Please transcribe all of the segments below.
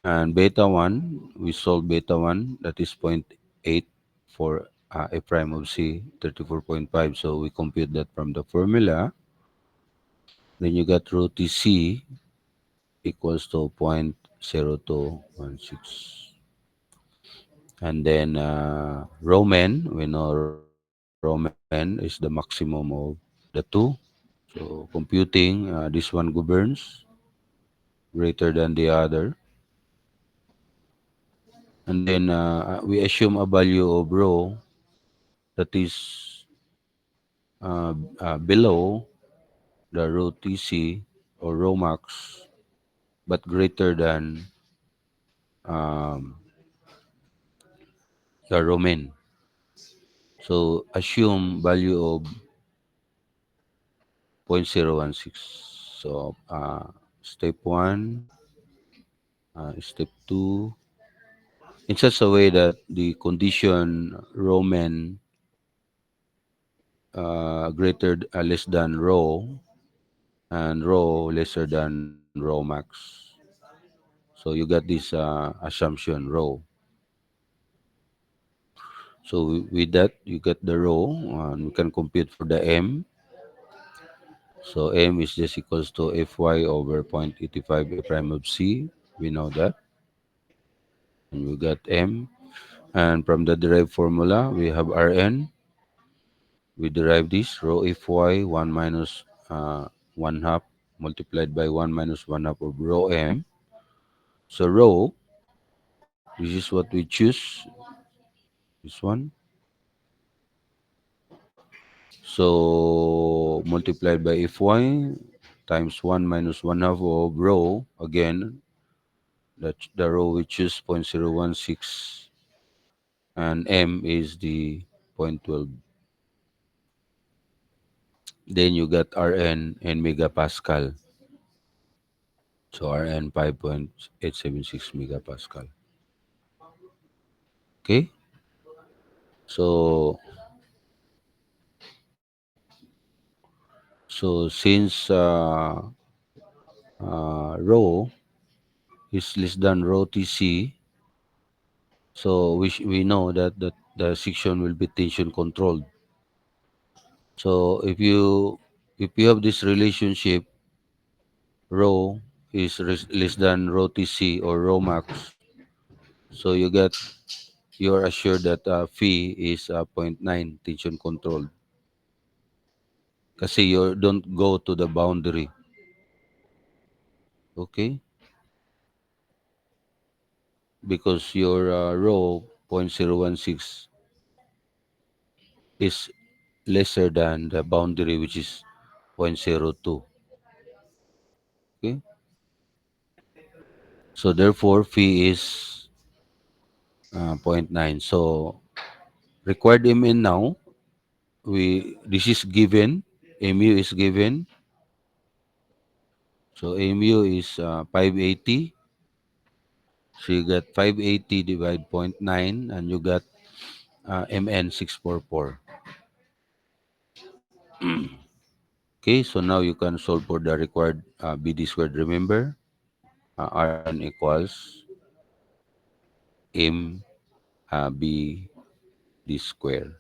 And beta 1, we solve beta 1, that is 0.8 for a prime of C, 34.5. So we compute that from the formula. Then you got rho TC equals to 0.0216. And then Roman, we know Roman is the maximum of the two. So computing, this one governs greater than the other. And then we assume a value of rho that is below the rho TC or rho max, but greater than um, the rho min. So assume value of 0.016. So step 1, step 2, in such a way that the condition rho min less than rho and rho lesser than rho max. So you got this assumption rho. So with that, you get the rho, and we can compute for the m. So m is just equals to Fy over 0.85 A prime of C. We know that. And we got m. And from the derived formula, we have Rn. We derive this rho Fy 1 minus 1 half multiplied by 1 minus 1 half of rho m. So rho, this is what we choose, this one. So multiplied by Fy times 1 minus 1 half of rho, again, the row we choose 0.016, and m is the 0.12. Then you got Rn in megapascal. So Rn 5.876 megapascal. Okay? So since rho is less than rho Tc, so we know that the section will be tension controlled. So if you have this relationship, rho is less than rho Tc or rho max, so you're assured that phi is zero point 0.9 tension controlled. Kasi you don't go to the boundary. Okay? Because your rho 0.016 is lesser than the boundary, which is zero point zero 0.02. Okay? So therefore, phi is zero point 0.9. So required Mn now, this is given, mu is given. So mu is 580. So you got 580 divided 0.9, and you got Mn 644. Okay, so now you can solve for the required BD squared. Remember, Rn equals M BD square.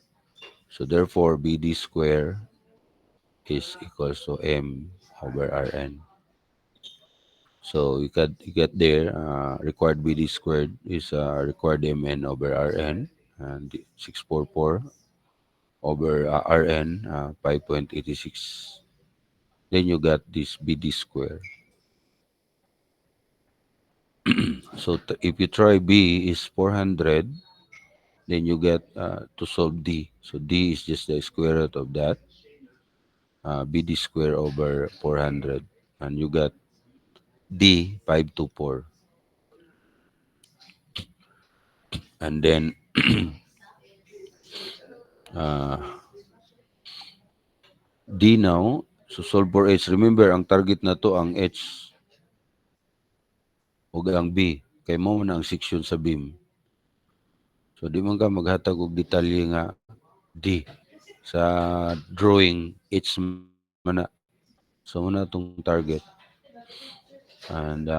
So therefore, BD square is equals to M over Rn. So you get there, required BD squared is required Mn over Rn, and 644 over Rn, 5.86. Then you got this BD square. So if you try B is 400, then you get to solve D. So D is just the square root of that, BD square over 400. And you got D 524. And then uh, D now, so solve for H. Remember, ang target na to ang H o ang B. Kay mo na ang section sa beam. So di man ka maghatag og detalye nga D. Sa drawing, H man na. So muna itong target. And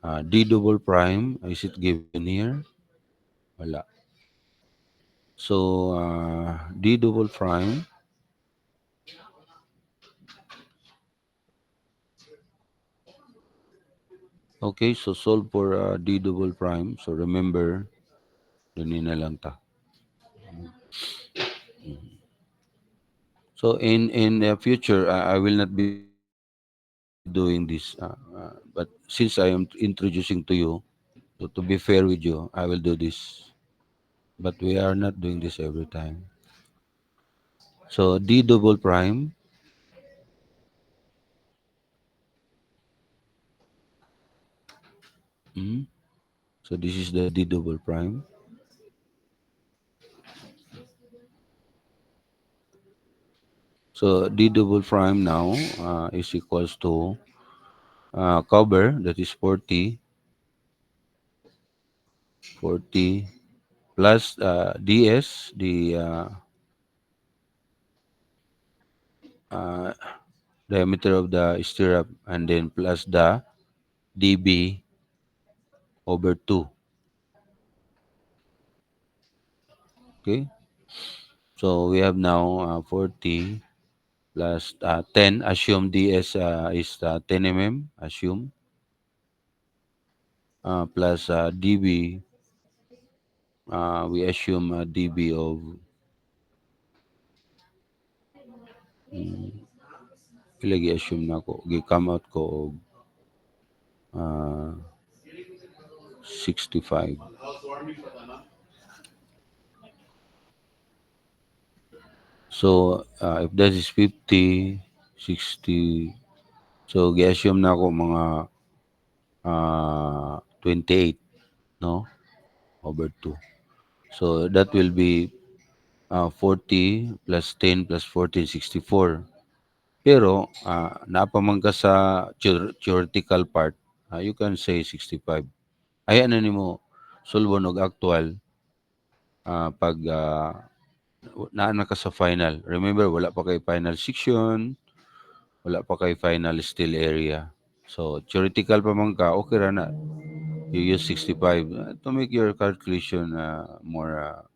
D double prime, is it given here? Wala. So, D double prime, okay, so solve for D double prime. So remember, doon na lang ta. So in the future, I will not be doing this. But since I am introducing to you, to be fair with you, I will do this. But we are not doing this every time. So D double prime. Mhm. So this is the D double prime. So D double prime now is equals to cover, that is 40 plus ds, the uh, diameter of the stirrup, and then plus the dB over 2. Okay, so we have now 40 plus 10. Assume ds is 10 mm, assume, plus dB, we assume dB of, ilagi assume na ko, gi-come out ko og 65. So, if that is 50, 60, so gi-assume na ako mga 28, no? Over 2. So, that will be 40 plus 10 plus 14, 64. Pero, napaman ka sa theoretical part, you can say 65. Ay, ano ni mo, sulbo og actual, pag naana ka sa final. Remember, wala pa kay final section, wala pa kay final still area. So, theoretical pa man ka, okay ra na. You use 65 to make your calculation more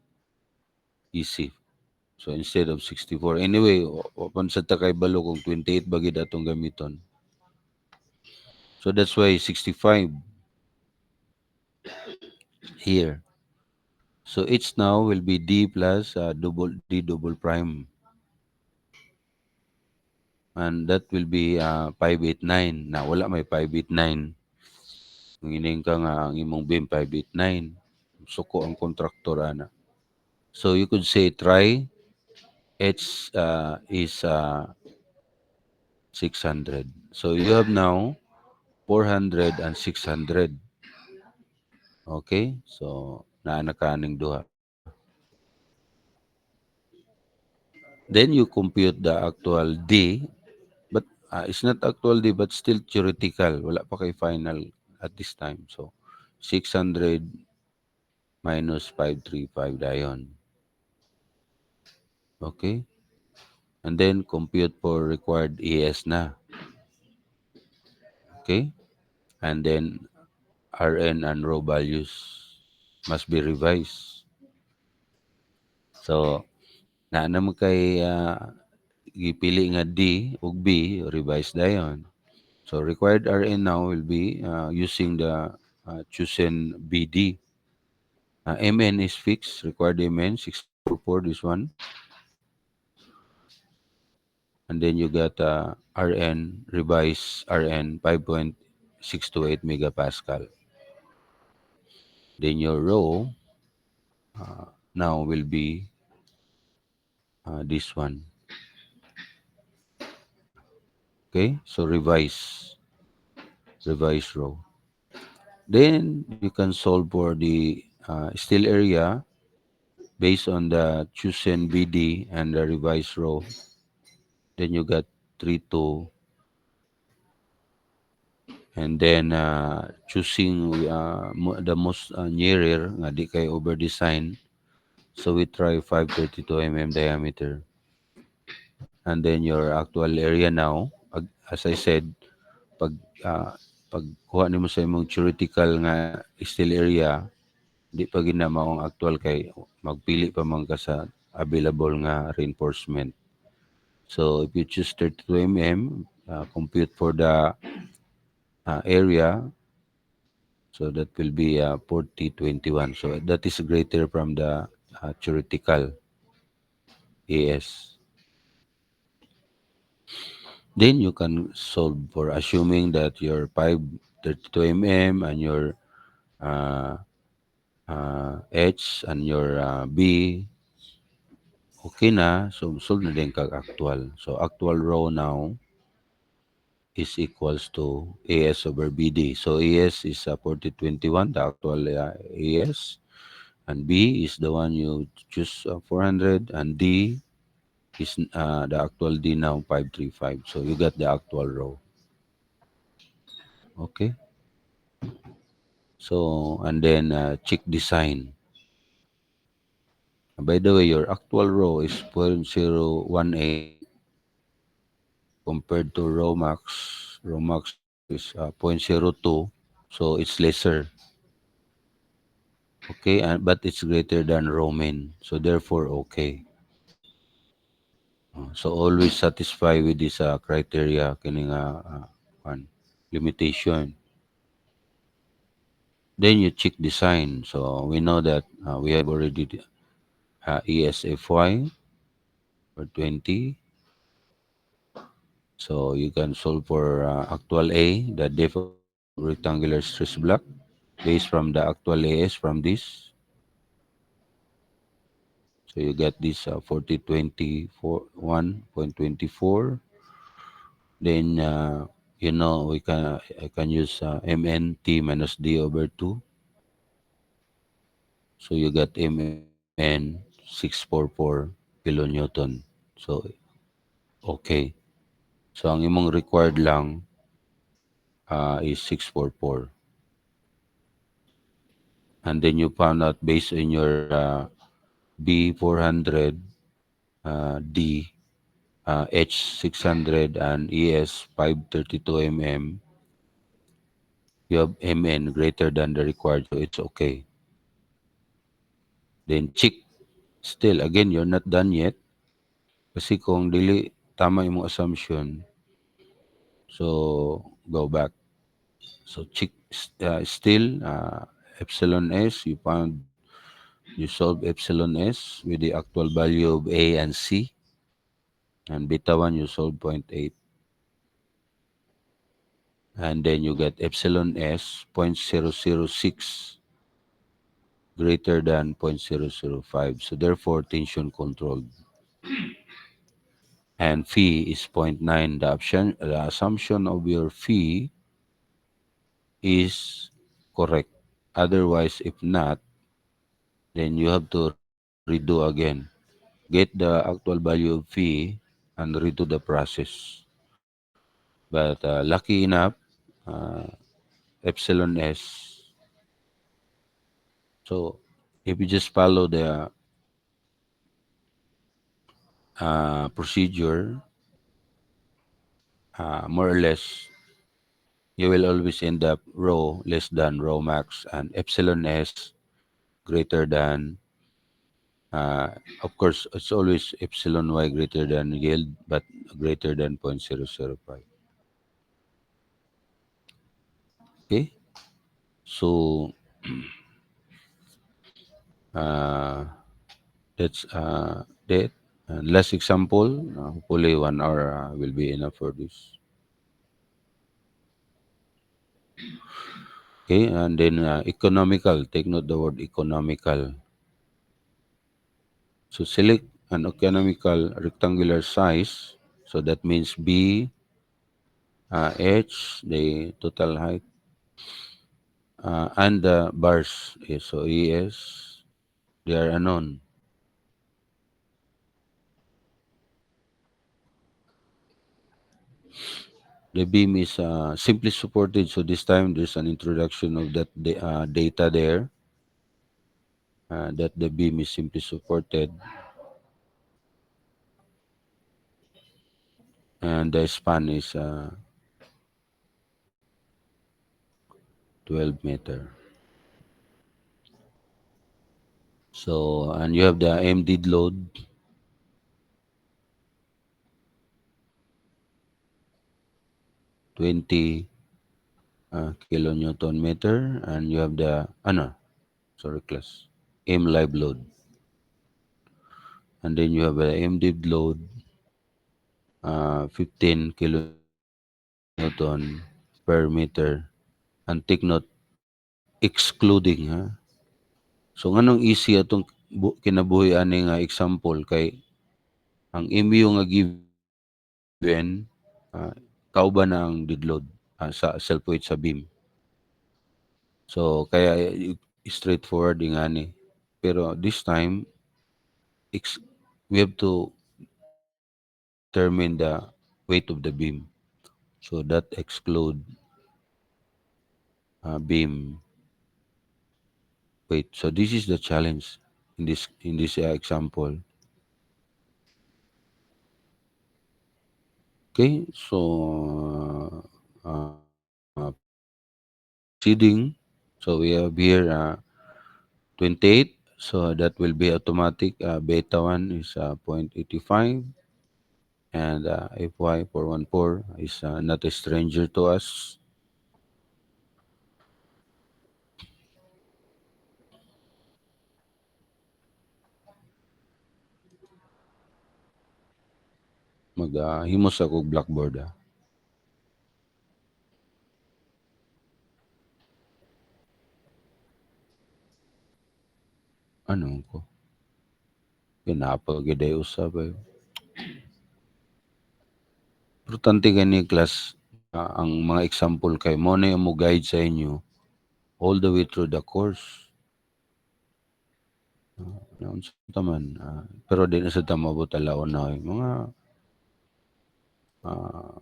easy. So, instead of 64. Anyway, open sa takay balo kung 28 bagid atong gamiton. So, that's why 65 here. So, it's now will be D plus D double prime. And that will be 589. Na wala may 589. Ngining ka nga ang imong beam 589. Suko ang kontraktor ana. So you could say try H is 600. So you have now 400 and 600. Okay? So naana kaning duha. Then you compute the actual D, but it's not actual D but still theoretical. Wala pa kay final at this time. So 600 minus 535 dayon. Okay? And then compute for required ES na. Okay? And then RN and row values must be revised. So, na naman kay gipili nga D ug B, revise dayon. So, required RN now will be using the chosen BD. MN is fixed, required MN 644, this one. And then you got RN, revised RN 5.628 megapascal. Then your row now will be this one. Okay, so revise row. Then you can solve for the still area based on the chosen BD and the revised row. Then you got 3, 2, and then choosing the most nearer nga di kay over design. So we try 532 mm diameter. And then your actual area now, as I said, pag pag kuha nimo sa imong theoretical nga steel area, di pa gid na maong actual kay magpili pa man ka sa available nga reinforcement. So if you choose 32 mm, compute for the area, so that will be 4021. So that is greater from the theoretical AS. Then you can solve for assuming that your 532 mm and your uh, H and your B okay na. So solve na din kag actual. So actual row now is equals to AS over BD. So AS is 4021, the actual AS, and B is the one you choose 400, and D is the actual D now 535. So you got the actual row. Okay. So and then check design. By the way, your actual row is 0.018 compared to row max. Row max is zero point zero 0.02. So it's lesser. Okay, and but it's greater than Roman, so therefore okay. So always satisfy with this criteria kining one limitation. Then you check design. So we know that we have already ESFY for 20. So you can solve for actual A, the depth of rectangular stress block based from the actual AS from this. So you get this 4024 1.24. Then we can I can use MNT minus D over 2. So you got MN 644 kilonewton. So okay. So ang imong required lang is 644. And then you found out based on your B400, D, H600, and ES 532 mm, you have MN greater than the required, so it's okay. Then check. Still, again, you're not done yet. Kasi kung dili tama yung assumption, so go back. So check still epsilon s. You solve epsilon s with the actual value of A and C, and beta 1 you solve zero point 0.8, and then you get epsilon s 0.006 greater than 0.005. So therefore tension controlled. And phi is zero point 0.9. The assumption of your phi is correct. Otherwise, if not, then you have to redo again. Get the actual value of phi and redo the process. But lucky enough, uh, epsilon s. So if you just follow the procedure, more or less, you will always end up rho less than rho max and epsilon s greater than, uh, of course, it's always epsilon y greater than yield, but greater than 0.005. Okay, so uh, that's that. And last example, hopefully 1 hour will be enough for this. Okay, and then economical. Take note the word economical. So select an economical rectangular size. So that means B, H, the total height, and the bars. So ES, they are unknown. The beam is simply supported. So this time there's an introduction of that data there, that the beam is simply supported, and the span is 12 meter. So, and you have the MD load, 20 kilonewton meter, and you have the, sorry, class, M live load. And then you have a MD load, 15 kilonewton per meter. And take note, excluding, ha. So, nganong easy atong kinabuhi ani nga example kay ang MU nga given, kauban na ang dead load sa self-weight sa beam. So, kaya straightforward nga ni. Pero this time, ex- we have to determine the weight of the beam. So that exclude beam weight. So this is the challenge in this example. Okay, so proceeding. So we have here 28. So that will be automatic. Beta 1 is 0.85. And FY414 is not a stranger to us. Himos ako blackboard. Ano ko? Pinapagaday usab. Importante gani class, ang mga example kay mo na yung mo guide sa inyo all the way through the course. Naon sa taman, pero di na sa tamabot alaon na mga ah,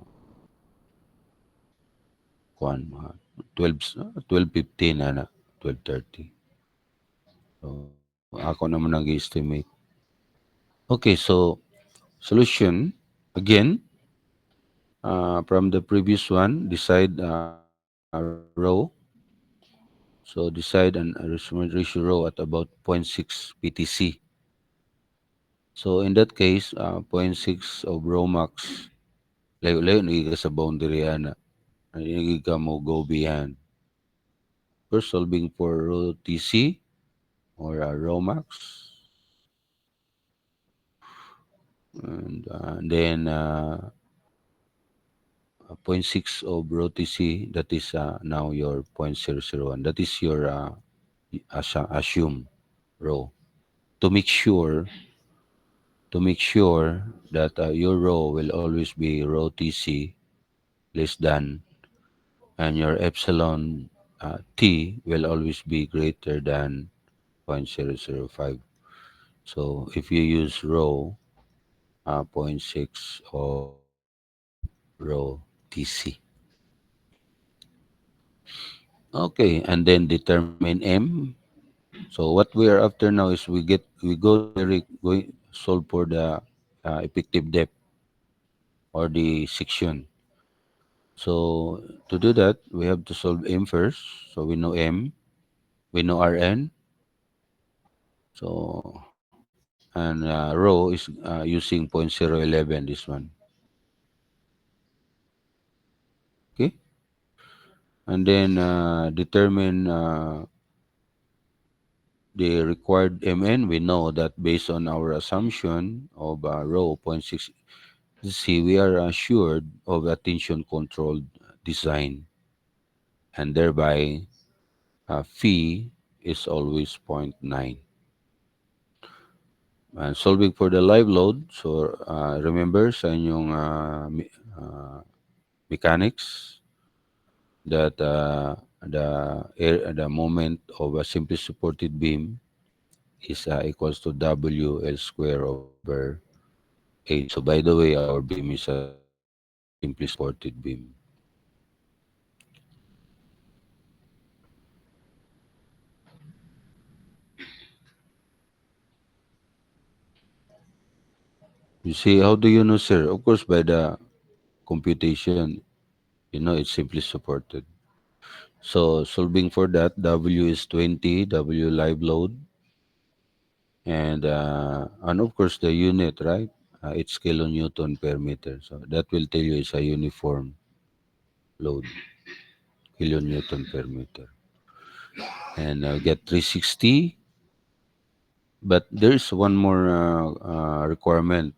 kuan mga 12 12:15 na 12:30. So ako naman nag-estimate. Okay, so solution again, from the previous one, decide row. So decide an ratio row at about zero point 0.6 PTC. So in that case, zero point 0.6 of row max, layo-layo nagiging sa boundary ana. Nagiging ka mo go beyond. First, solving for row TC or row max. And then zero point 0.6 of row TC, that is now your 0.001. That is your assume row. To make sure that your row will always be row TC less than, and your epsilon t will always be greater than 0.005. So if you use row, zero point 0.6 of row TC. Okay, and then determine M. So what we are after now is we go going solve for the effective depth or the section. So to do that, we have to solve M first. So we know M, we know Rn. So and row is using 0.011, this one. Okay, and then determine the required Mn. We know that based on our assumption of row 0.6, see, we are assured of attention controlled design, and thereby phi is always zero point 0.9. And solving for the live load, so remember sa inyong mechanics that the moment of a simply supported beam is equals to W L square over 8. So by the way, our beam is a simply supported beam. You see, how do you know, sir? Of course, by the computation, it's simply supported. So solving for that, W is 20, W live load, and of course the unit, right? It's kilonewton per meter. So that will tell you it's a uniform load, kilonewton per meter. And get 360. But there's one more requirement,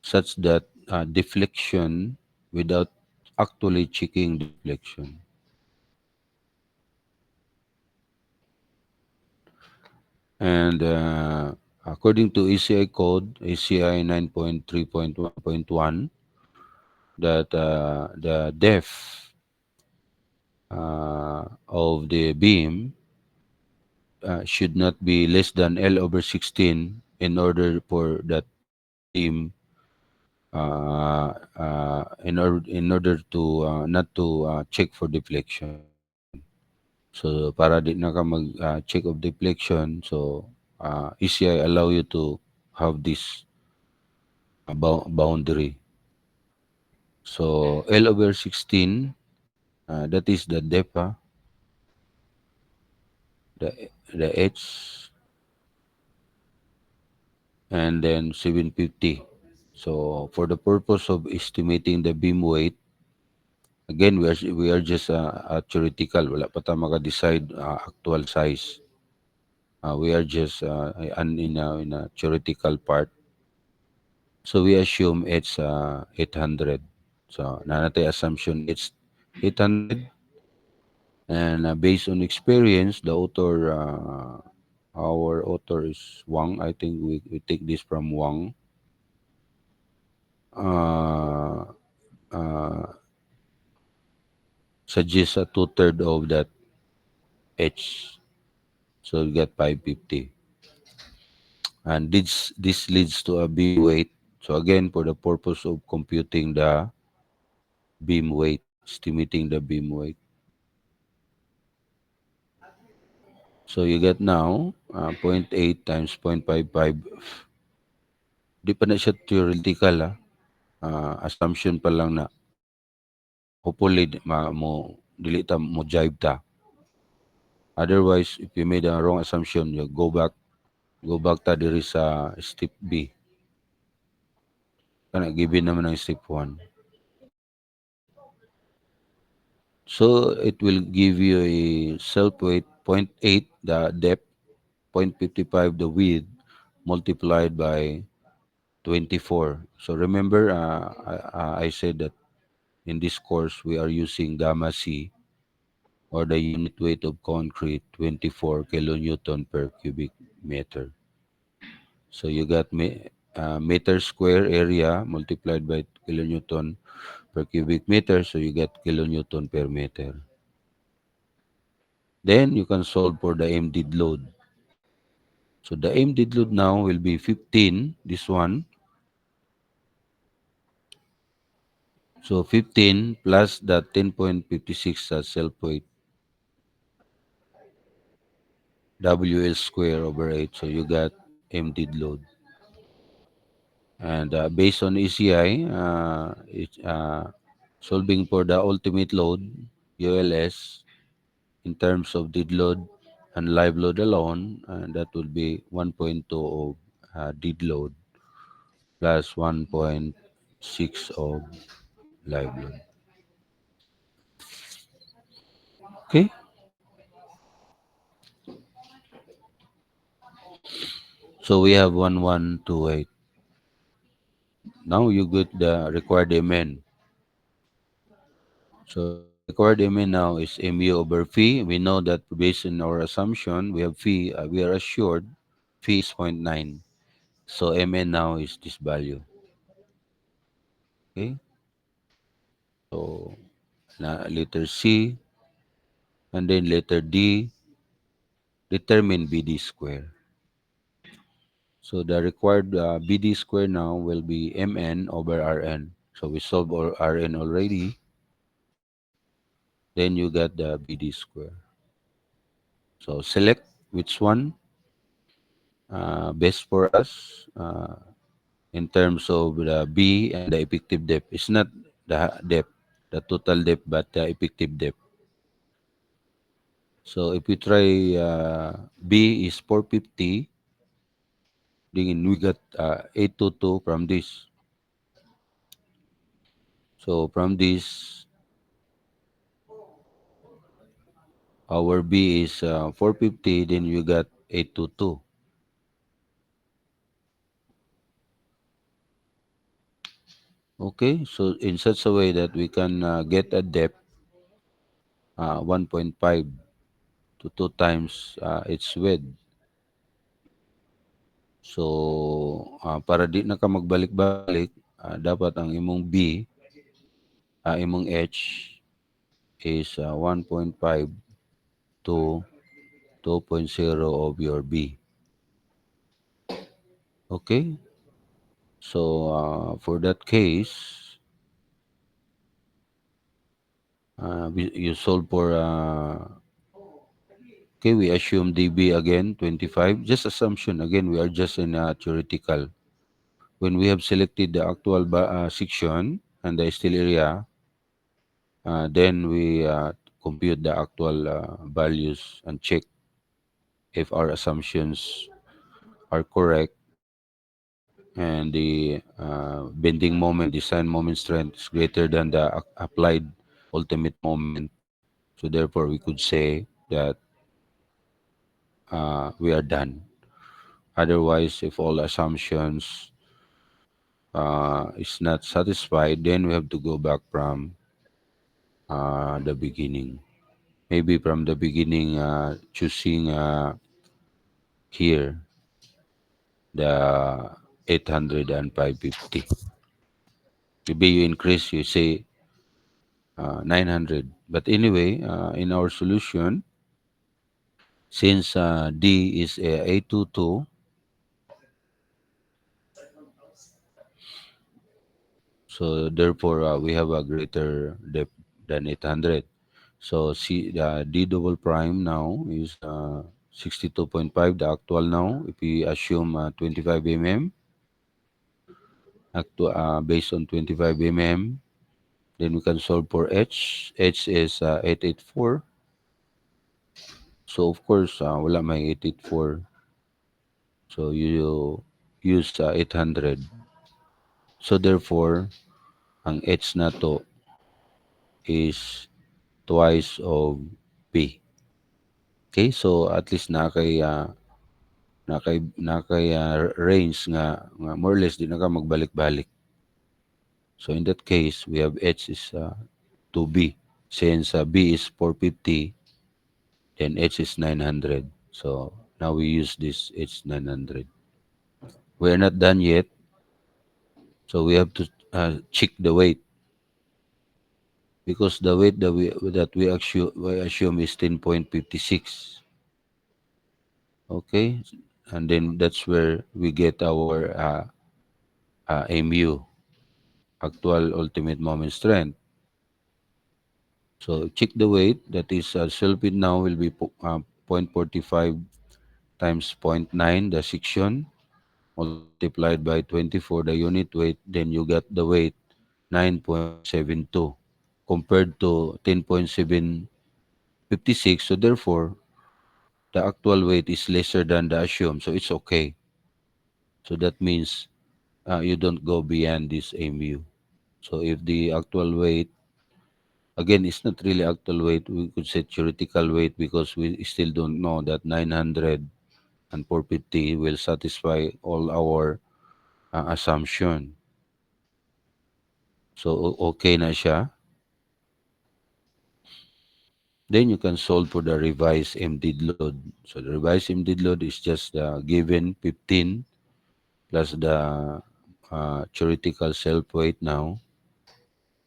such that deflection without actually checking deflection. And according to ACI code, ACI 9.3.1.1, that the depth of the beam should not be less than L over 16 in order for that beam, in order to not to check for deflection. So para di na ka mag check of deflection, so ECI allow you to have this boundary. So L over 16, that is the depth, the H, and then 750. So for the purpose of estimating the beam weight, again we are just theoretical. Wala pa tayo maka-decide actual size. We are just in a theoretical part. So we assume it's 800. So nanatay assumption it's 800, and based on experience, our author is Wang. I think we take this from Wang. Uh, uh, Suggests a two-third of that H. So you get 550. And this leads to a beam weight. So again, for the purpose of computing the beam weight, estimating the beam weight. So you get now zero point 0.8 times 0.55. Di pa na siya theoretical, assumption pa lang na hopefully dili ta mo jive ta. Otherwise, if you made a wrong assumption, you go back ta diri sa step B. Kana given naman ang step 1. So it will give you a self weight zero point 0.8 the depth, 0.55 the width, multiplied by 24. So remember, I said that in this course we are using gamma C, or the unit weight of concrete, 24 kilonewton per cubic meter. So you got meter square area multiplied by kilonewton per cubic meter. So you get kilonewton per meter. Then you can solve for the MDD load. So the MDD load now will be 15, this one. So 15 plus the 10.56 self weight, WL square over 8. So you got MDD load. And based on ECI, solving for the ultimate load, ULS, in terms of dead load and live load alone, that would be 1.2 of dead load plus 1.6 of live load. Okay, so we have 1128. Now you get the required MN. So the required MN now is MU over phi. We know that based on our assumption, we have phi, we are assured phi is zero point 0.9. So MN now is this value. Okay, so letter C, and then letter D, determine BD square. So the required BD square now will be MN over RN. So we solve our RN already. Then you get the BD square. So select which one best for us in terms of the B and the effective depth. It's not the depth, the total depth, but the effective depth. So if we try B is 450, then we got 822 from this. So from this, our B is 450, then you got 822. Okay, so in such a way that we can get a depth 1.5 to 2 times its width. So, para di na ka magbalik-balik, dapat ang imong B, imong H is 1.5 to 2.0 of your B. Okay? So, for that case, you solve for, okay, we assume DB again, 25. Just assumption. Again, we are just in theoretical. When we have selected the actual section and the still area, then we compute the actual values and check if our assumptions are correct and the bending moment, design moment strength is greater than the applied ultimate moment. So therefore, we could say that we are done. Otherwise, if all assumptions is not satisfied, then we have to go back from the beginning. Maybe from the beginning, choosing here the 800 and 550. Maybe you increase, you say 900. But anyway, in our solution, since D is 822, so therefore we have a greater depth than 800. So C, D double prime now is 62.5, the actual now. If we assume 25 mm, based on 25 mm, then we can solve for H. H is 884. So of course, wala may 884. So you use 800. So therefore, ang H na to is twice of P. Okay, so at least range nga more or less di na ka magbalik-balik. So in that case, we have H is 2B. Since B is 450, then H is 900. So now we use this H 900. We are not done yet, so we have to check the weight because the weight that we assume is 10.56. Okay, and then that's where we get our MU, actual ultimate moment strength. So check the weight. That is sulfate now will be 0.45 times zero point 0.9 the section multiplied by 24 the unit weight. Then you get the weight 9.72 compared to 10.756. So therefore, the actual weight is lesser than the assumed. So it's okay. So that means you don't go beyond this MU. So if the actual weight, again, it's not really actual weight, we could say theoretical weight because we still don't know that 900 and 450 will satisfy all our assumption. So okay na siya. Then you can solve for the revised emptied load. So the revised emptied load is just given 15 plus the theoretical self weight now.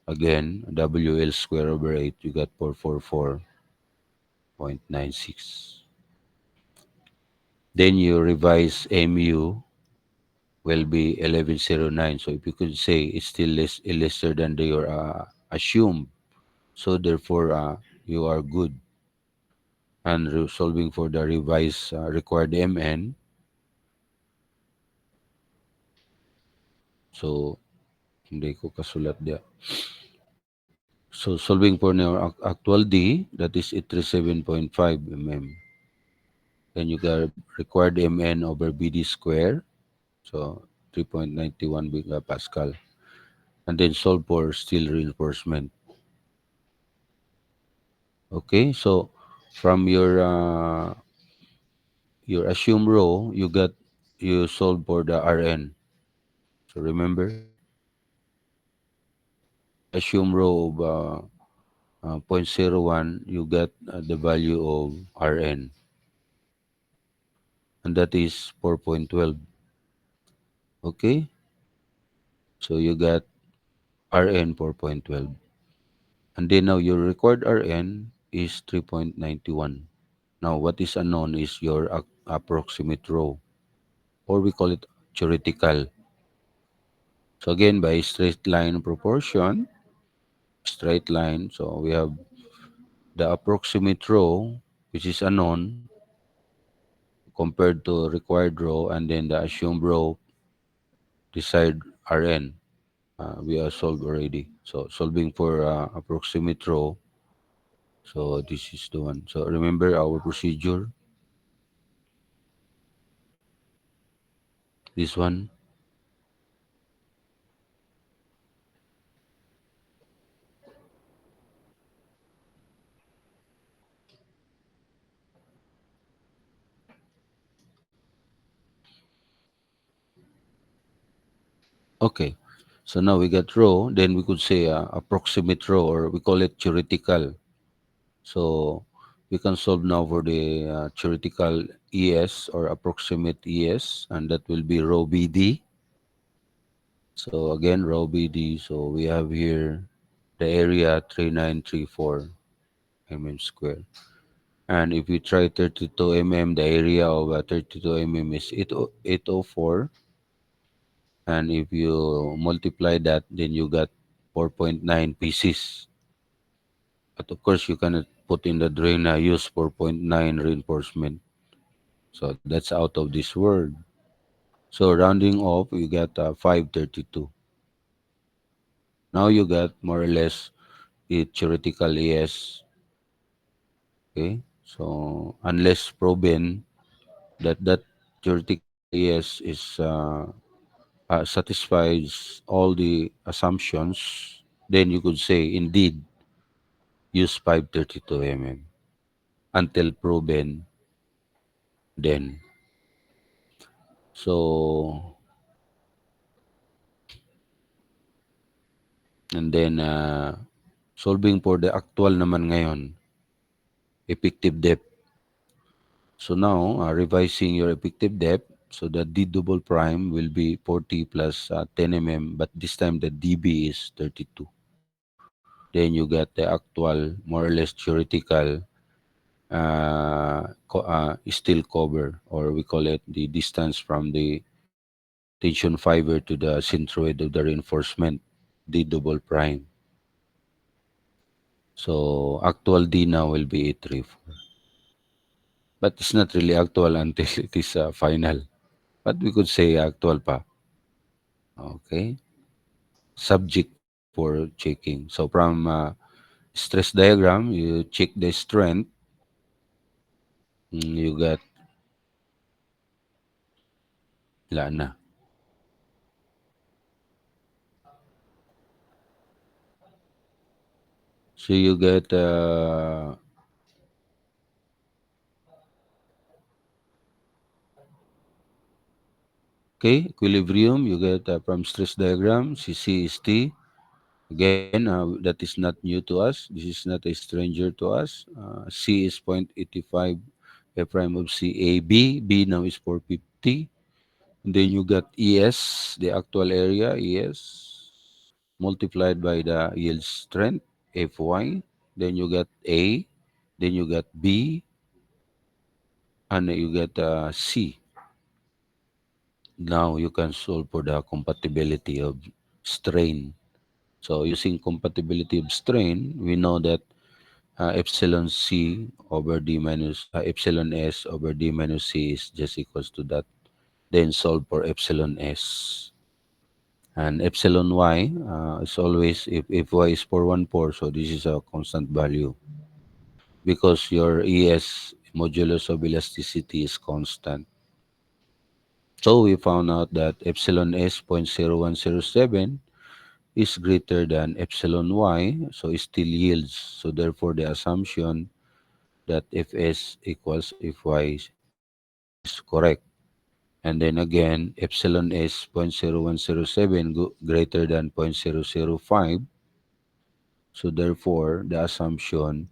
Again, WL square over 8, you got 444.96. Then you revise MU will be 1109. So if you could say it's still lesser than your assumed. So therefore, you are good. And solving for the revised required MN. So hindi ko kasulat dia. So solving for your actual D, that is 837.5 mm. Then you got required Mn over Bd square, so 3.91 gigapascal. And then solve for steel reinforcement. Okay, so from your assumed row, you solve for the Rn. So remember, the assumed row of zero point zero 0.01, you get the value of Rn, and that is 4.12. Okay, so you got Rn 4.12. And then now your required Rn is 3.91. Now what is unknown is your approximate row, or we call it theoretical. So again, by straight line proportion, straight line, so we have the approximate row, which is unknown, compared to required row, and then the assumed row, desired Rn. We are solved already. So solving for approximate row, so this is the one. So remember our procedure, this one. Okay. So now we got row, then we could say approximate row, or we call it theoretical. So we can solve now for the theoretical ES, or approximate ES, and that will be rho BD. So again, rho BD. So we have here the area 3934 mm square. And if we try 32 mm, the area of 32 mm is 804. And if you multiply that, then you got 4.9 pieces. But of course, you cannot put in the drain use 4.9 reinforcement. So that's out of this world. So rounding off, you get 532. Now you got more or less the theoretical ES. Okay, so unless proven that theoretical ES is satisfies all the assumptions, then you could say indeed use 532 mm until proven. Then so and then solving for the actual naman ngayon, effective depth. So now, revising your effective depth, so the D double prime will be 40 plus 10 mm, but this time the DB is 32. Then you get the actual, more or less theoretical steel cover, or we call it the distance from the tension fiber to the centroid of the reinforcement, D double prime. So actual D now will be 834. But it's not really actual until it is final. But we could say actual pa. Okay. Subject for checking. So from stress diagram, you check the strength. You got wala na. So you get okay, equilibrium. You get from stress diagram. CC is T. Again, that is not new to us. This is not a stranger to us. C is 0.85 a prime of C A B. B now is 450. And then you got ES, the actual area, ES, multiplied by the yield strength, Fy. Then you get A. Then you get B. And you get C. Now you can solve for the compatibility of strain. So using compatibility of strain, we know that epsilon C over D minus epsilon S over D minus C is just equals to that. Then solve for epsilon S. And epsilon y is always, if y is 414, so this is a constant value because your ES, modulus of elasticity, is constant. So we found out that epsilon s 0.0107 is greater than epsilon y, so it still yields. So therefore, the assumption that Fs equals Fy is correct. And then again, epsilon s 0.0107 greater than 0.005. So therefore, the assumption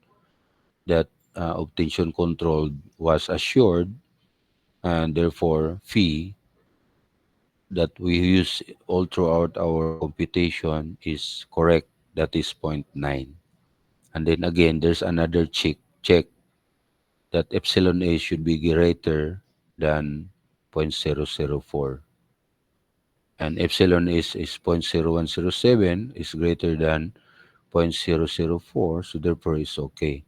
that obtention control was assured, and therefore phi that we use all throughout our computation is correct. That is point 0.9. And then again, there's another check that epsilon a should be greater than 0.004. And epsilon is 0.0107 is greater than 0.004, so therefore it's okay.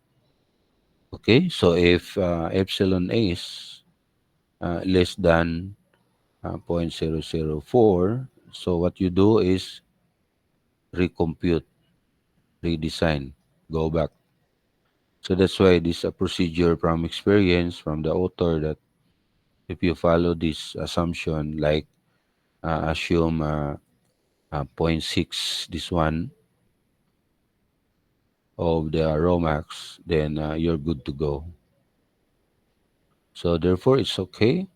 Okay, so if epsilon is less than 0.004, so what you do is recompute, redesign, go back. So that's why this a procedure from experience from the author that if you follow this assumption, like assume zero point 0.6, this one of the Romax, then you're good to go. So therefore, it's okay.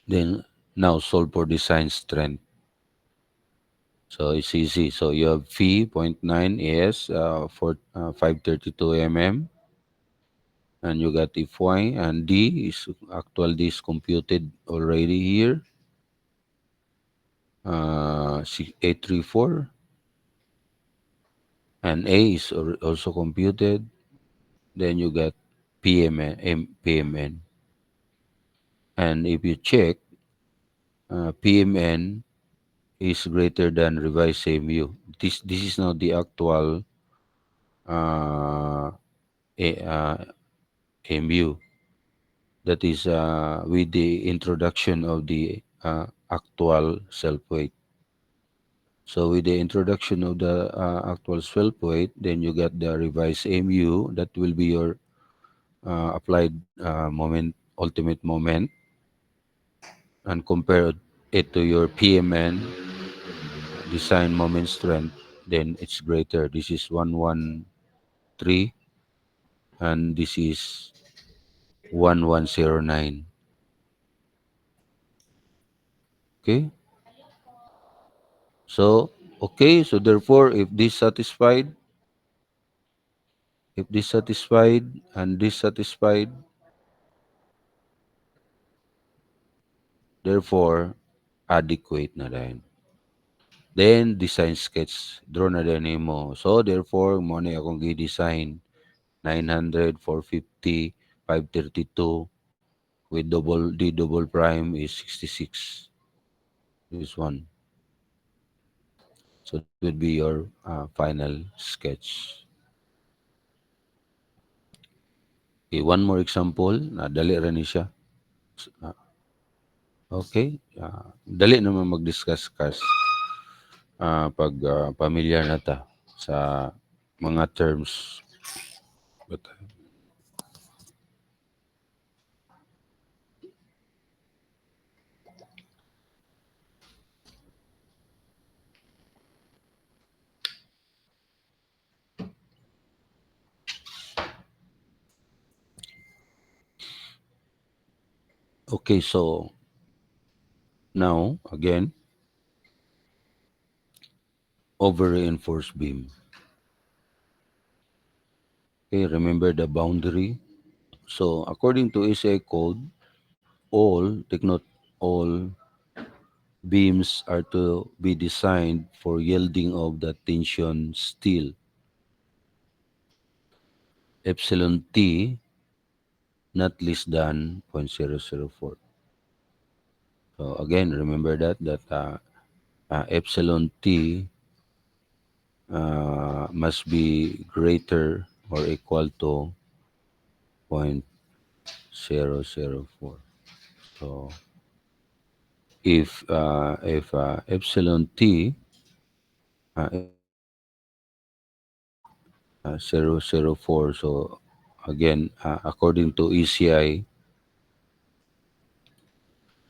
Then now solve for design strength. So it's easy. So you have phi point 0.9 is for 532 mm, and you got Fy, and D is actual D is computed already here. 834, and A is also computed. Then you got PMN. And if you check, PMN is greater than revised MU. This is now the actual uh, MU. That is with the introduction of the actual self weight. So with the introduction of the actual self weight, then you get the revised MU. That will be your applied moment, ultimate moment, and compare it to your PMN design moment strength, then it's greater. This is 113, and this is 1109. Okay? So, okay, so therefore, if this satisfied and this satisfied, therefore, adequate na rin. Then, design sketch, draw na din mo. So, therefore, mo na akong gi-design 900, 450, 532, with double D double prime is 66. This one. So that would be your final sketch. Okay, one more example. Dali rin ni siya. Ah, okay. Dali naman mag-discuss kas pag pamilyar na ta sa mga terms. But, okay, so now again, over reinforced beam. Okay, remember the boundary. So according to SA code, take note, all beams are to be designed for yielding of the tension steel epsilon t not less than 0.004. So again, remember that epsilon t must be greater or equal to 0.004. So if epsilon t equals to 0.004. So again, according to ECI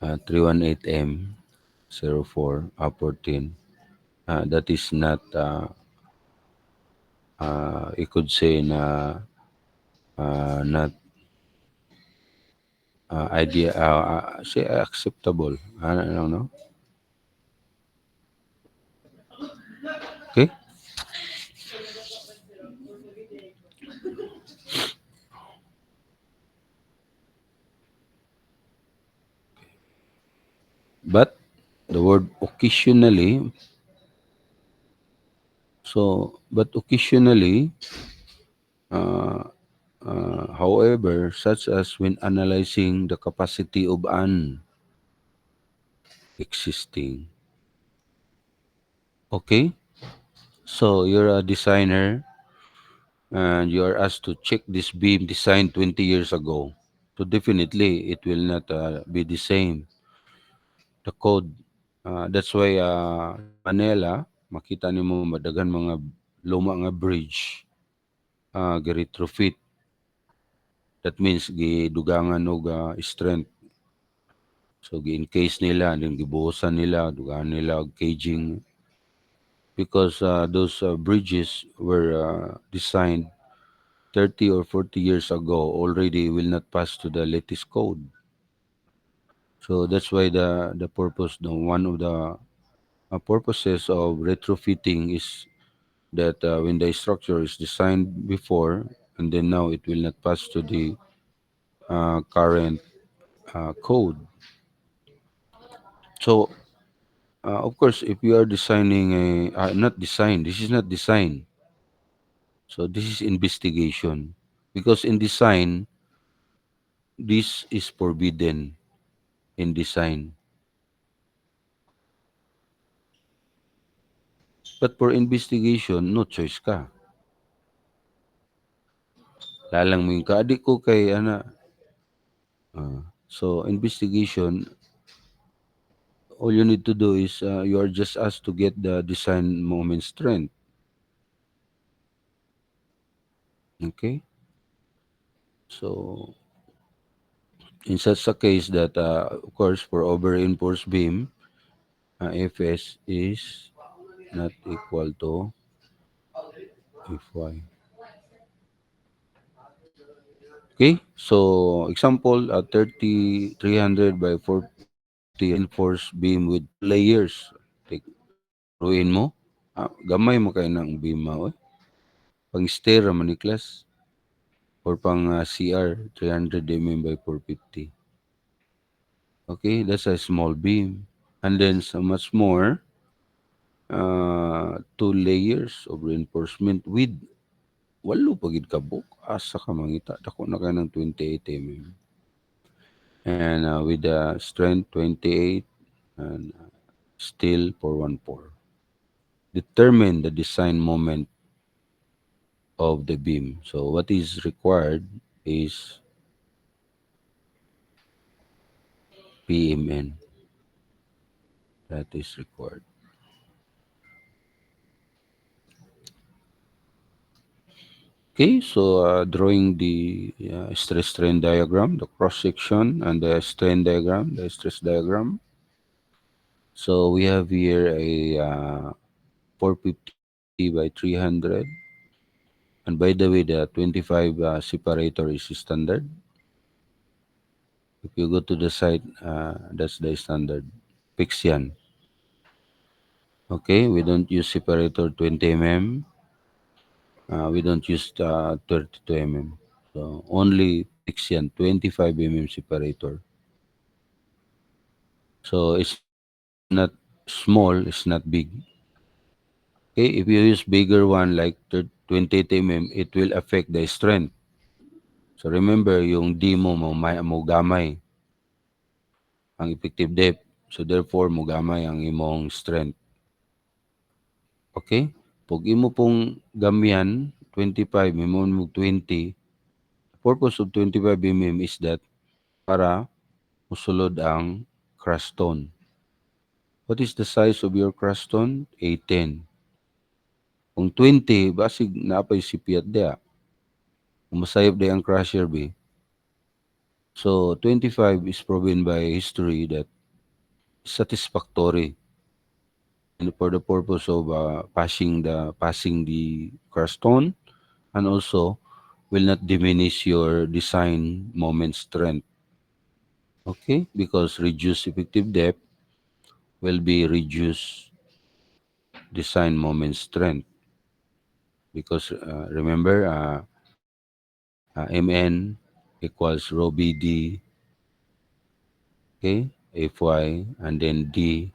318 m 04 14, that is not you could say na not idea say acceptable. I don't know. Okay, but the word occasionally. So, but occasionally, uh, however, such as when analyzing the capacity of an existing. Okay, so you're a designer and you are asked to check this beam designed 20 years ago. So definitely, it will not be the same. The code. That's why sa Manila, makita nimo madagan mga luma nga bridge, gi-retrofit. That means gidugangan og strength. So gi-encase nila, then gibuhusan nila, dugangan nila og caging because those bridges were designed 30 or 40 years ago already will not pass to the latest code. So that's why the purpose, the one of the purposes of retrofitting is that when the structure is designed before and then now it will not pass to the current code. So of course, if you are designing a not design, this is not design. So this is investigation because in design, this is forbidden in design. But for investigation, no choice ka. Lalang mo yung kaadik ko kay ana. So investigation, all you need to do is you are just asked to get the design moment strength. Okay? So in such a case that of course for over reinforced beam, Fs is not equal to Fy. Okay? So example 300 by 450 reinforced beam with two layers. Take ruin mo. Gamay mo kayo ng beam mo. Pang stair man ni class or pang CR 300 mm by 450. Okay, that's a small beam. And then so much more, two layers of reinforcement with walo pagid kabuk. Asa ka mangita. Dako na ka ng 28 mm. And with the strength 28 and steel 414. Determine the design moment of the beam. So what is required is PMN. That is required. Okay, so drawing the stress strain diagram, the cross section, and the strain diagram, the stress diagram. So we have here a 450 by 300. And by the way, the 25 separator is standard. If you go to the site, that's the standard. Fix yan. Okay, we don't use separator 20 mm. We don't use 32 mm. So only fix yan, 25 mm separator. So it's not small, it's not big. Okay, if you use bigger one like 28 mm, it will affect the strength. So remember, yung D mo gamay ang effective depth. So therefore, mo gamay ang imong strength. Okay? Pag imo pong gamyan, 25, imo mo 20, purpose of 25 mm is that para musulod ang crush tone. What is the size of your cruston? A10. Kung 20, basig napay si Piat dia. Kung masayop day ang crusher B. So 25 is proven by history that satisfactory and for the purpose of passing the cruston, and also will not diminish your design moment strength. Okay, because reduced effective depth will be reduced design moment strength. Because remember, mn equals rho bd, okay, fy, and then d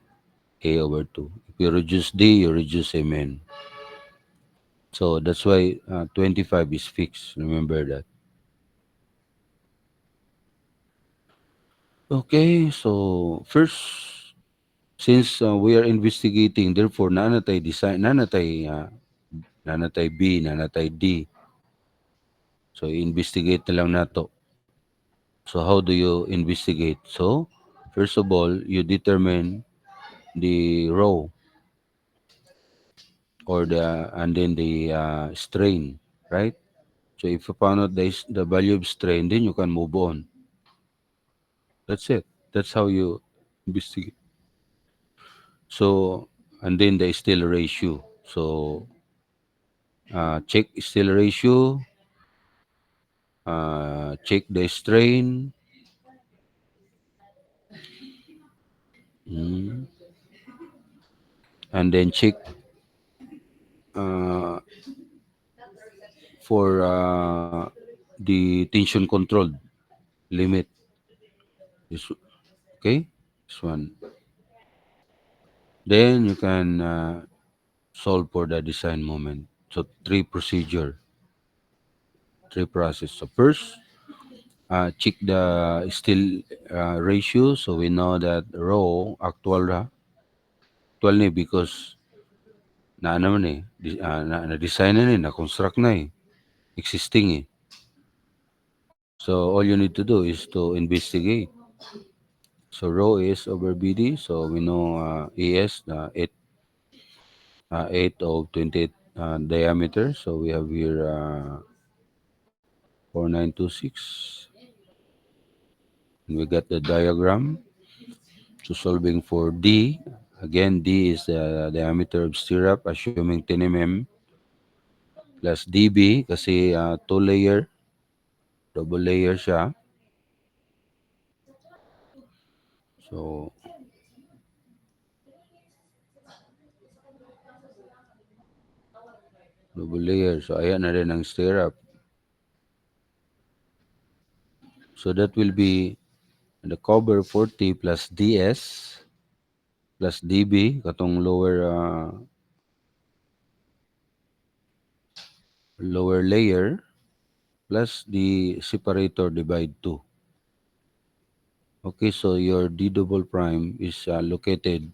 a over 2. If you reduce d, you reduce mn. So that's why 25 is fixed. Remember that. Okay, so first, since we are investigating, therefore, nanatay design, nanatay B, nanatay D. So, investigate na lang nato. So, how do you investigate? So, first of all, you determine the row or and then the strain, right? So, if you found out the value of strain, then you can move on. That's it. That's how you investigate. So, and then the still ratio. So, check still ratio, check the strain, mm, and then check uh, for the tension controlled limit. This, okay, this one. Then you can solve for the design moment. So three process. So first, check the still ratio. So we know that rho actual ni because na naman eh, na-design na na-construct na eh, existing eh. So all you need to do is to investigate. So rho is over BD. So we know ES, 8 of 28 diameter. So we have here 4926. And we got the diagram. So solving for D. Again, D is the diameter of stirrup, assuming 10 mm plus DB kasi two layer, double layer siya. So double layer. So ayan na rin ang stirrup. So that will be the cover 40 plus DS plus DB katong lower layer plus the separator divide 2. Okay, so your D double prime is located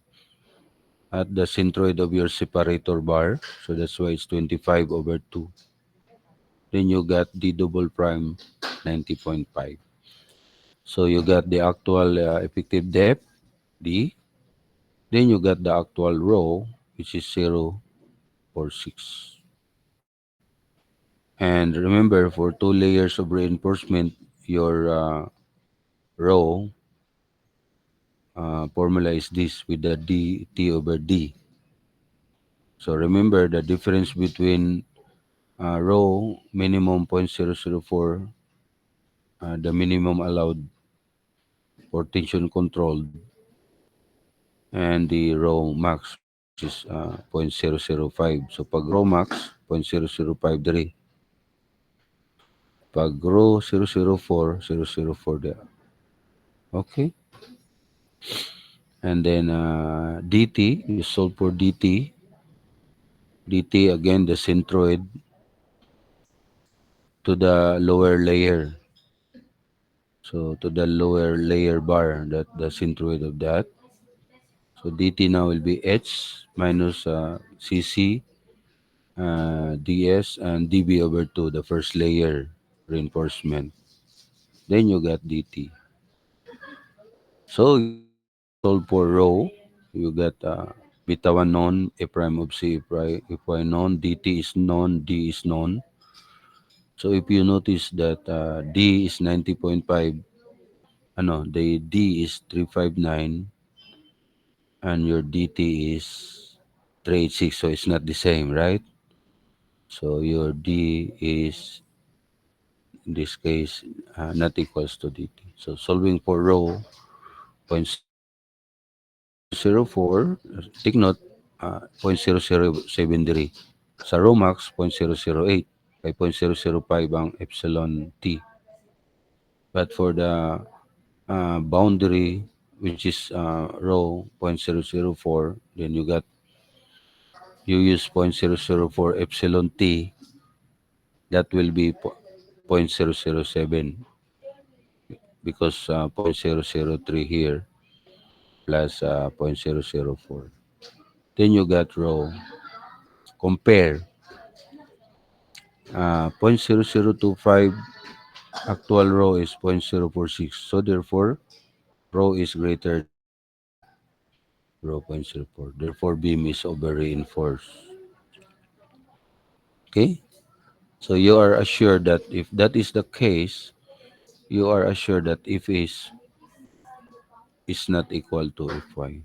at the centroid of your separator bar. So that's why it's 25 over 2. Then you got D double prime 90.5. So you got the actual effective depth, D. Then you got the actual row, which is 0.46. And remember, for two layers of reinforcement, your row formula is this with the d t over d. So remember the difference between row minimum 0.004, the minimum allowed for tension controlled, and the row max, which is 0.005. So pag row max, 0.005 diri. Pag row 004, 004 there. Okay. And then dt, you solve for dt. dt again, the centroid to the lower layer. So to the lower layer bar, that the centroid of that. So dt now will be h minus cc ds and db over 2, the first layer reinforcement. Then you got dt. So you solve for rho. You got beta 1 known, A prime of C, if Y known, dt is known, D is known. So if you notice that D is 90.5, the D is 359, and your dt is 386, so it's not the same, right? So your D is, in this case, not equals to dt. So solving for rho 0.004, take note, 0.0073. Sa rho max, 0.008. Kay 0.005 ang epsilon t. But for the boundary, which is rho 0.004, then you use 0.004 epsilon t, that will be 0.007, because 0.003 here plus 0.004. Then you got rho. Compare 0.0025, actual rho is 0.046. So therefore, rho is greater than rho 0.04. Therefore, beam is over reinforced. Okay? So you are assured that if that is the case, you are assured that if is not equal to Fy.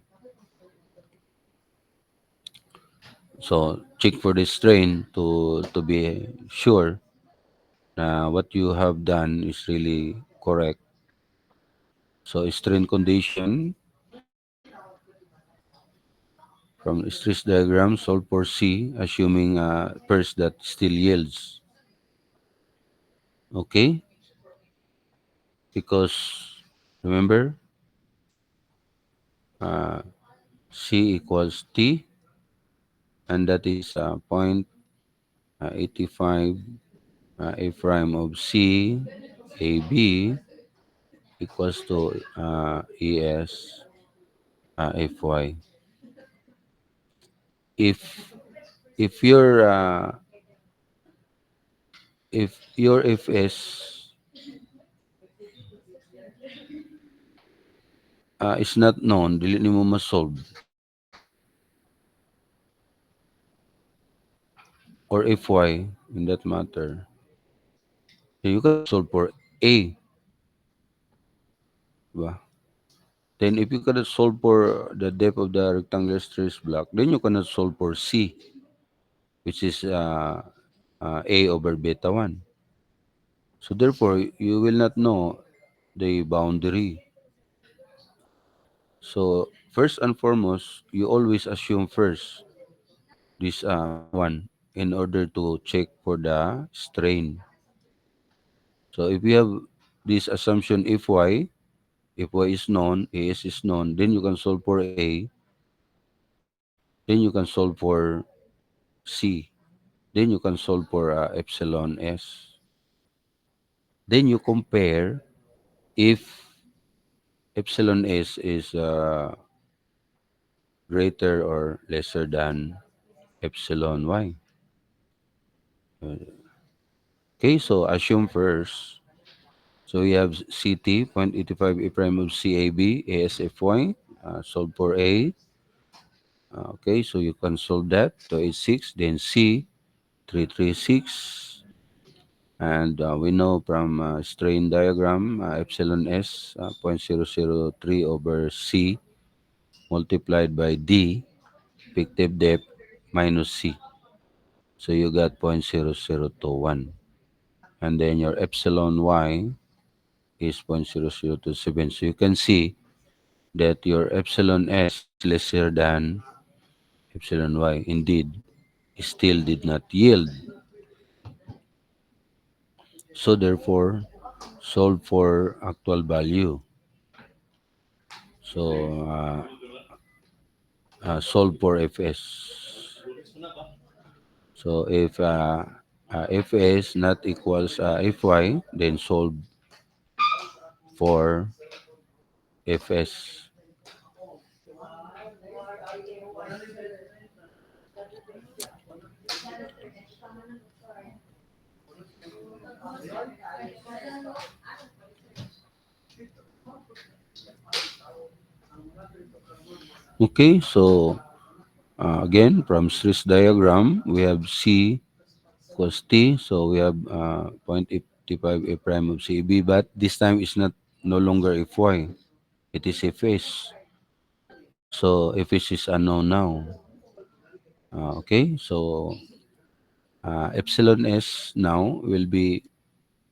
So check for the strain to be sure na what you have done is really correct. So strain condition from stress diagram, solve for C, assuming first that still yields. Okay? Because remember, uh, C equals T, and that is 0.85 A prime of C AB equals to ES FY. If if your if your FS is not known, dili nimo ma-solve, or FY in that matter, then you cannot solve for A, diba? Then if you cannot solve for the depth of the rectangular stress block, then you cannot solve for C, which is A over beta 1. So therefore, you will not know the boundary. So first and foremost, you always assume first this beta 1 in order to check for the strain. So if you have this assumption, if y is known, as is known, then you can solve for A, then you can solve for C, then you can solve for epsilon S. Then you compare if epsilon S is greater or lesser than epsilon Y. Okay, so assume first. So we have CT 0.85 A prime of CAB ASFY. Solve for A. Okay, so you can solve that to 86. Then C 336. And we know from strain diagram, epsilon S 0.003 over C multiplied by D, effective depth, minus C. So you got 0.0021. And then your epsilon Y is 0.0027. So you can see that your epsilon S is lesser than epsilon Y. Indeed, it still did not yield. So therefore, solve for actual value. So solve for Fs. So if Fs not equals Fy, then solve for Fs. Okay, so again, from stress diagram, we have C equals T. So we have 0.85 A prime of CB, but this time it's not no longer Fy. It is Fs. So Fs is unknown now. Okay, so epsilon S now will be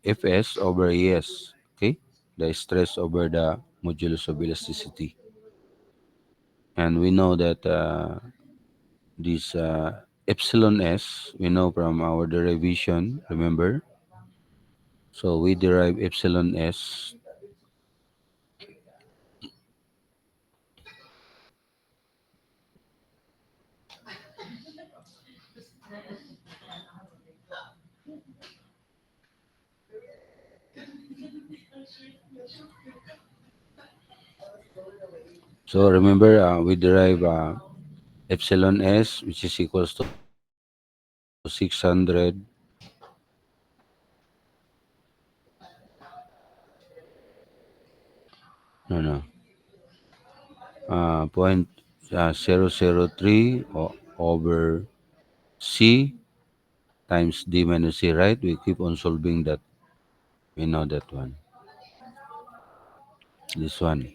Fs over Es. Okay, the stress over the modulus of elasticity. And we know that this epsilon S, we know from our derivation, remember? So we derive epsilon S. So remember, we derive epsilon S, which is equals to 600, no, no, point 003 over C times D minus C, right? We keep on solving that. We know that one. This one,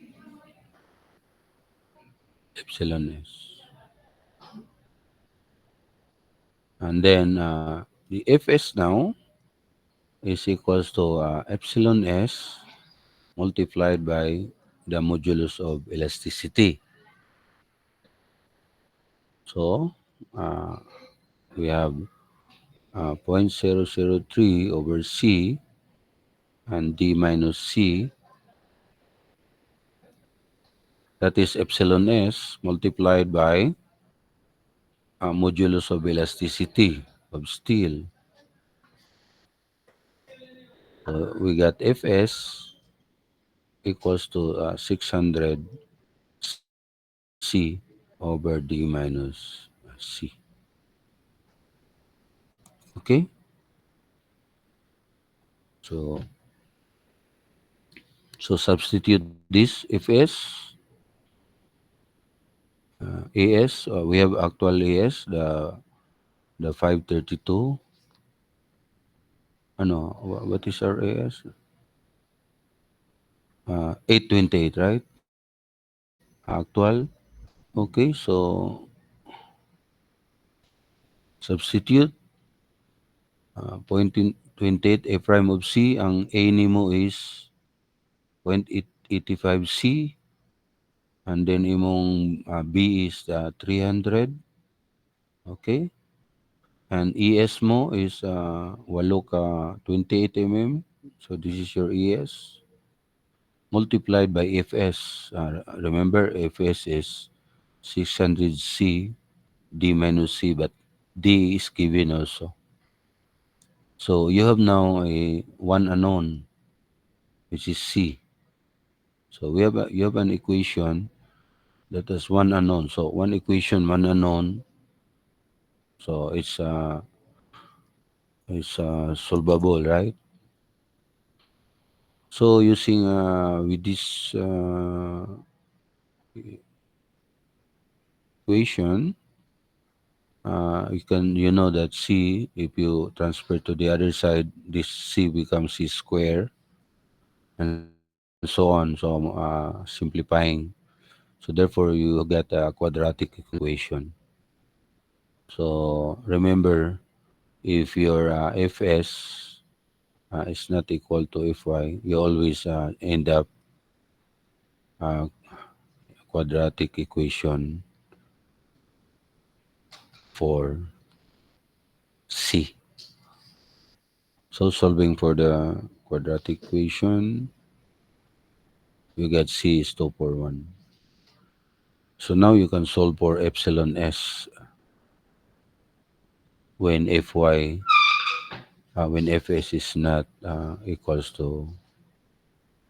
epsilon S. And then the Fs now is equals to epsilon S multiplied by the modulus of elasticity. So uh, we have 0.003 over C and D minus C, that is epsilon S multiplied by modulus of elasticity of steel. So we got Fs equals to 600 C over D minus C. Okay, so substitute this Fs, AS. We have actual AS, the 532. Ano, what is our AS? 828, right? Actual. Okay, so substitute 0.28 A prime of C. Ang A nimo is 0.85 C. And then imong B is 300. Okay. And ES mo is walo ka 28 mm. So this is your ES multiplied by Fs. Remember, Fs is 600 C D minus C, but D is given also. So you have now a one unknown, which is C. So you have an equation that has one unknown. So one equation, one unknown. So it's solvable, right? So using with this equation, you know that C, if you transfer to the other side, this C becomes C square, and so on. So simplifying. So therefore, you get a quadratic equation. So remember, if your Fs is not equal to Fy, you always end up uh, quadratic equation for C. So solving for the quadratic equation, you get C is 241. So now you can solve for epsilon S when Fy, when Fs is not equals to.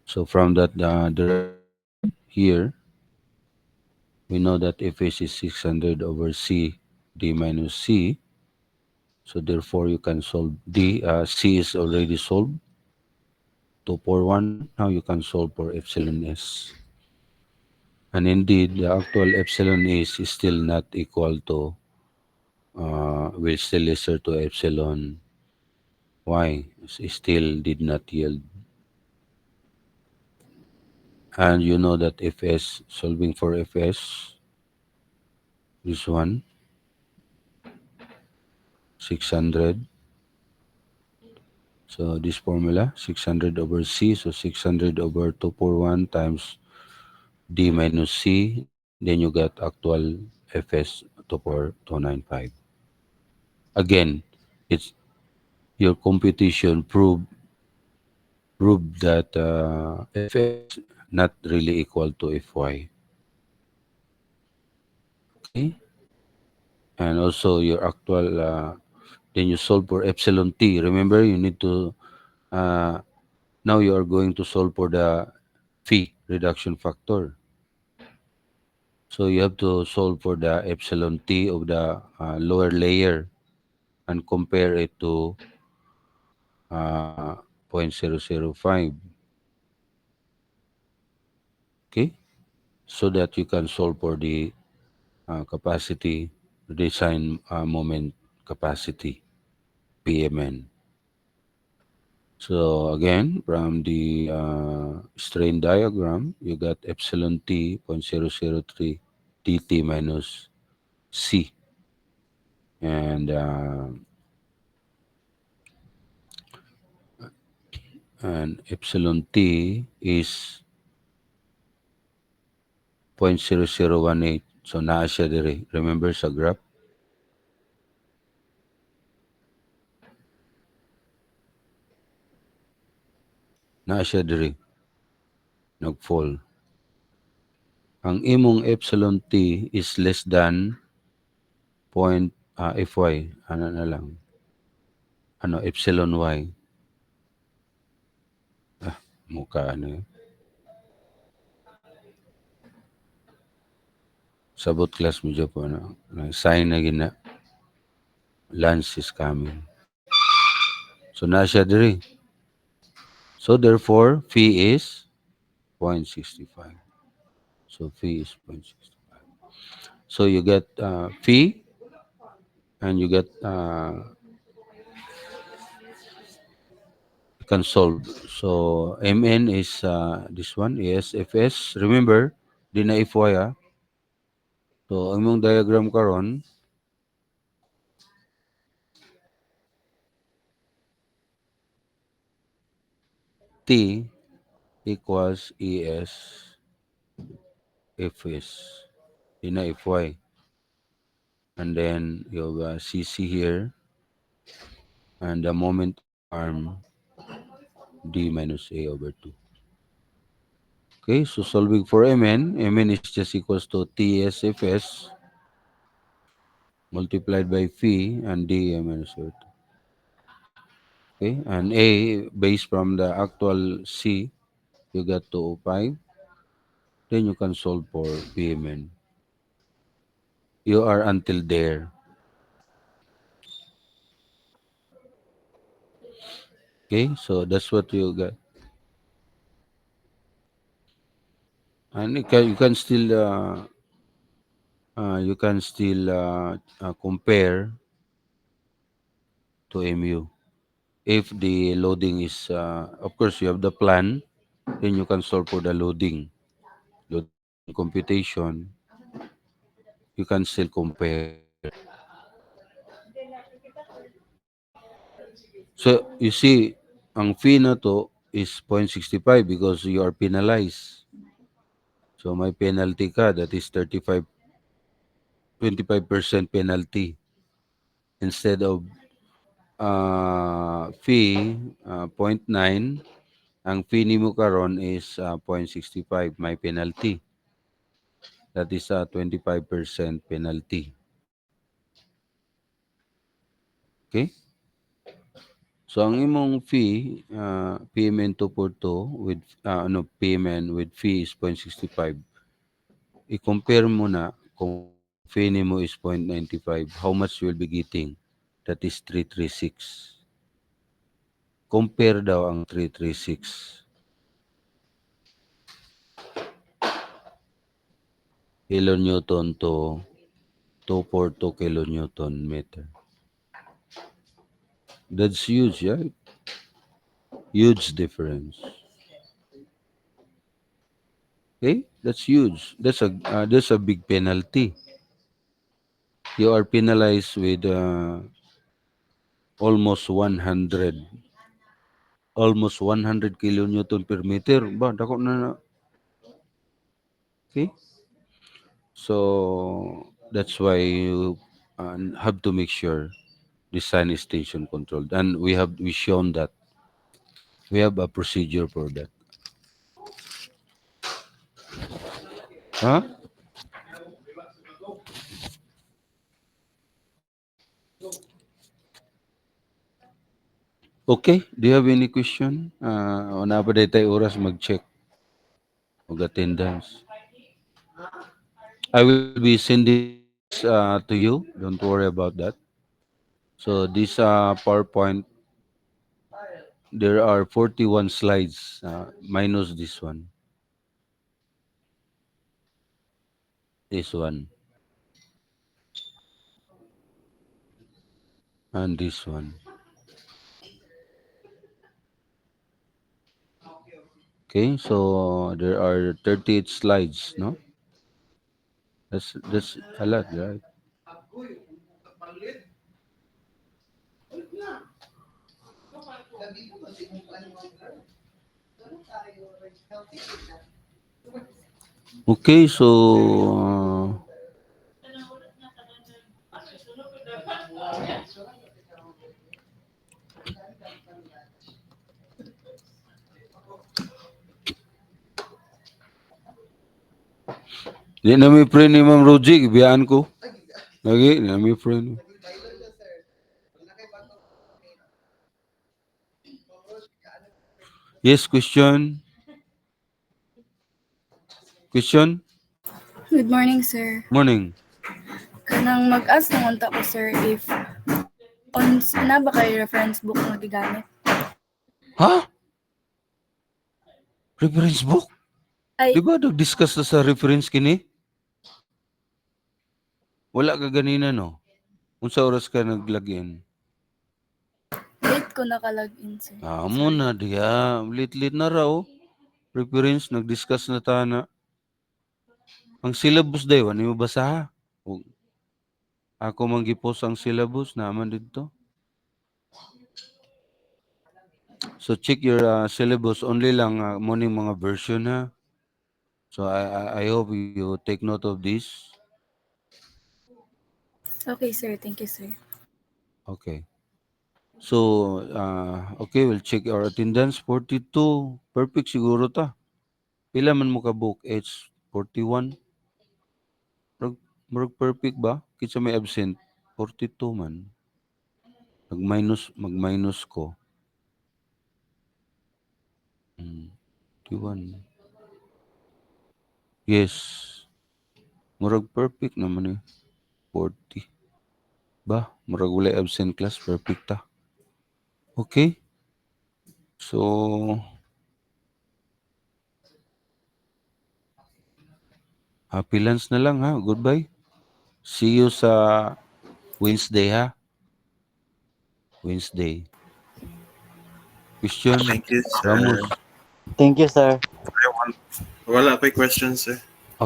So from that derivation here, we know that Fs is 600 over C D minus C. So therefore you can solve D. C is already solved. 241. Now you can solve for epsilon S. And indeed, the actual epsilon is still not equal to, will still lesser to epsilon y. Still did not yield. And you know that Fs, solving for Fs, this one, 600. So this formula, 600 over C, so 600 over 241 times D minus C, then you get actual Fs 24295. Again, it's your computation proved that Fs not really equal to Fy. Okay, and also your actual then you solve for epsilon t. Remember, you need to uh, now you are going to solve for the phi reduction factor. So you have to solve for the epsilon t of the lower layer and compare it to uh, 0.005. Okay, so that you can solve for the capacity design moment capacity PMN. So again, from the strain diagram, you got epsilon t 0.003 dt minus c, and epsilon t is 0.0018. So naa siya dire. Remember sa graph? Naa siya dire. Nag-fall. Ang imong epsilon t is less than point fy. Ano na lang? Ano, epsilon y. Ah, mukha ano yun. Sabot class mo dyan po. Ano, sign na gina. Lunch is coming. So na siya dire. So therefore, fee is 0.65. So fee is 0.65. So you get fee and you get you can solve. So MN is this one, ASFS. Remember, di na FY ah. So ang mong diagram karon, T equals ES Di na FY. And then you have CC here and the moment arm D minus A over 2. Okay, so solving for Mn is just equals to TSFS multiplied by phi and D minus over 2. Okay, and A based from the actual C, you get 205. Then you can solve for PMN. You are until there. Okay, so that's what you got. And you can still compare to MU. If the loading is, of course, you have the plan, then you can solve for the loading computation. You can still compare. So you see, ang fee na to is 0.65 because you are penalized. So may penalty ka, that is 25% penalty. Instead of fee, 0.9, ang fee nimo karon is 0.65, may penalty. That is a 25% penalty. Okay? So ang imong fee, PMN 242 with PMN with fee is 0.65. I-compare mo na kung fee nimo is 0.95, how much you will be getting? That is 336. Compare daw ang 336. kilonewton to 242 kilonewton meter. That's huge, right? Huge difference. Okay, that's huge. That's a big penalty. You are penalized with almost 100, almost 100 kilonewton per meter. Ba, dako na na. Okay, so that's why you have to make sure the sign is station controlled, and we shown that we have a procedure for that. Huh? Okay, do you have any question? Wala pa day tayo oras mag-check of attendance. I will be sending this to you. Don't worry about that. So this PowerPoint, there are 41 slides minus this one, and this one. Okay, so there are 38 slides, no? That's a lot, right? Okay, so di na may friend ni Ma'am Rogie, ibiyaan ko. Lagi, di na may friend. Yes, question? Question? Good morning, sir. Morning. Kanang mag-ask naman ta ko, sir, if na ba kay reference book nga gigamit? Ha? Reference book? Di Ay, ba nag-discuss na sa reference kini? Wala ka ganina, no? Unsa oras ka naglagin? late ko nakalagin, sir. Amo na diya. Lit-lit na raw. Reference, nag-discuss na ta na. Ang syllabus day, wala mo basaha. O, ako manggipos ang syllabus naman dito. So check your syllabus only lang morning mga version ha. So I hope you take note of this. Okay, sir. Thank you, sir. Okay. So okay, we'll check our attendance 42. Perfect siguro ta. Pila man mo ka book? H 41. Murag perfect ba? Kitsa may absent 42 man. Mag-minus ko. 41. Yes. Murag perfect naman eh. 40. Ba? Murag wala absent class. Perfect ta. Okay. So, happy lunch na lang ha. Goodbye. See you sa Wednesday ha. Wednesday. Question? Thank you, sir. Ramos. Thank you, sir. Wala pa questions, eh.